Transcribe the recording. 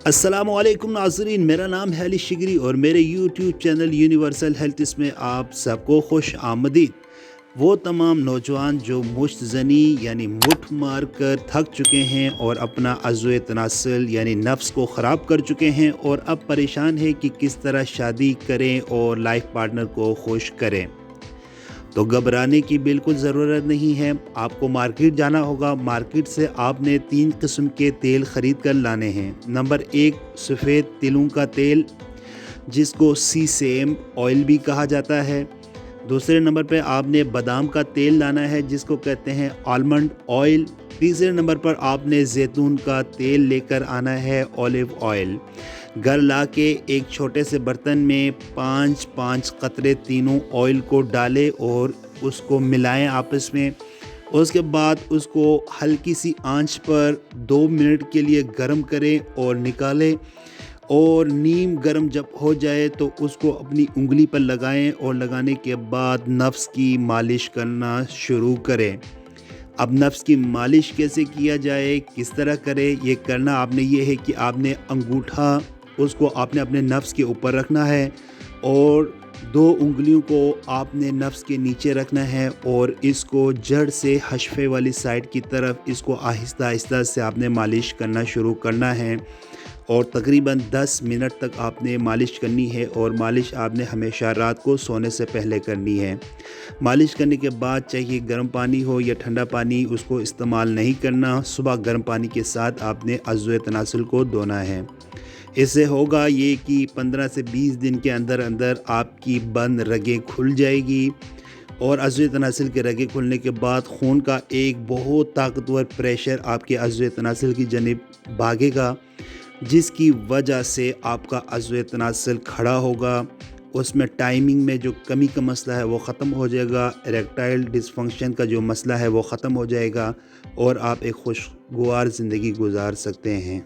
अस्सलाम वालेकुम नाज़रीन, मेरा नाम है अली शिगरी और मेरे यूट्यूब चैनल यूनिवर्सल हेल्थ में आप सबको खुश आमदीद। वो तमाम नौजवान जो मुश्त ज़नी यानी मुठ मार कर थक चुके हैं और अपना अज़्व तनासल यानी नफ्स को ख़राब कर चुके हैं और अब परेशान है कि किस तरह शादी करें और लाइफ पार्टनर को खुश करें, तो घबराने की बिल्कुल ज़रूरत नहीं है। आपको मार्केट जाना होगा। मार्केट से आपने 3 किस्म के तेल ख़रीद कर लाने हैं। नंबर 1 सफ़ेद तिलों का तेल, जिसको सीसेम ऑयल भी कहा जाता है। दूसरे नंबर पे आपने बादाम का तेल लाना है, जिसको कहते हैं आलमंड ऑयल। तीसरे नंबर पर आपने जैतून का तेल लेकर आना है, ऑलिव ऑयल। घर लाके एक छोटे से बर्तन में 5-5 कतरे तीनों ऑयल को डालें और उसको मिलाएं आपस में। उसके बाद उसको हल्की सी आंच पर 2 मिनट के लिए गर्म करें और निकालें, और नीम गर्म जब हो जाए तो उसको अपनी उंगली पर लगाएं और लगाने के बाद नफ्स की मालिश करना शुरू करें। अब नफ्स की मालिश कैसे किया जाए, किस तरह करें, ये करना आपने ये है कि आपने अंगूठा उसको आपने अपने नफ्स के ऊपर रखना है और 2 उंगलियों को आपने नफ्स के नीचे रखना है और इसको जड़ से हशफे वाली साइड की तरफ इसको आहिस्ता आहिस्ता से आपने मालिश करना शुरू करना है और तकरीबन 10 मिनट तक आपने मालिश करनी है। और मालिश आपने हमेशा रात को सोने से पहले करनी है। मालिश करने के बाद चाहे गर्म पानी हो या ठंडा पानी, उसको इस्तेमाल नहीं करना। सुबह गर्म पानी के साथ आपने अज़्व तनासल को धोना है। इससे होगा ये कि 15 से 20 दिन के अंदर अंदर आपकी बंद रगें खुल जाएगी और अज़्व तनासल के रगें खुलने के बाद खून का एक बहुत ताकतवर प्रेशर आपके अज़्व तनासल की जानिब भागेगा, जिसकी वजह से आपका अज़्व तनासल खड़ा होगा। उसमें टाइमिंग में जो कमी का मसला है वो ख़त्म हो जाएगा, इरेक्टाइल डिसफंक्शन का जो मसला है वो ख़त्म हो जाएगा और आप एक खुशगवार ज़िंदगी गुजार सकते हैं।